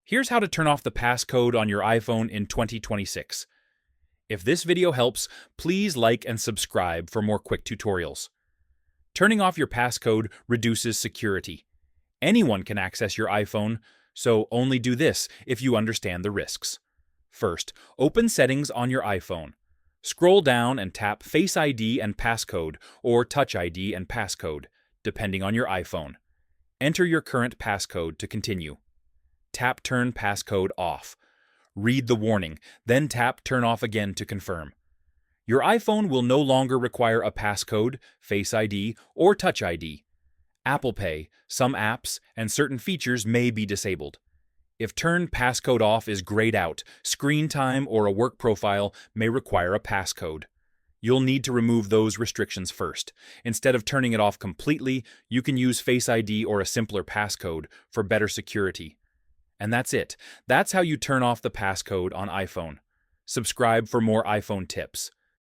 Here's how to turn off the passcode on your iPhone in 2026. If this video helps, please like and subscribe for more quick tutorials. Turning off your passcode reduces security. Anyone can access your iPhone, so only do this if you understand the risks. First, open Settings on your iPhone. Scroll down and tap Face ID and Passcode or Touch ID and Passcode, depending on your iPhone. Enter your current passcode to continue. Tap Turn Passcode Off. Read the warning, then tap Turn Off again to confirm. Your iPhone will no longer require a passcode, Face ID, or Touch ID. Apple Pay, some apps, and certain features may be disabled. If Turn Passcode Off is grayed out, screen time or a work profile may require a passcode. You'll need to remove those restrictions first. Instead of turning it off completely, you can use Face ID or a simpler passcode for better security. And that's it. That's how you turn off the passcode on iPhone. Subscribe for more iPhone tips.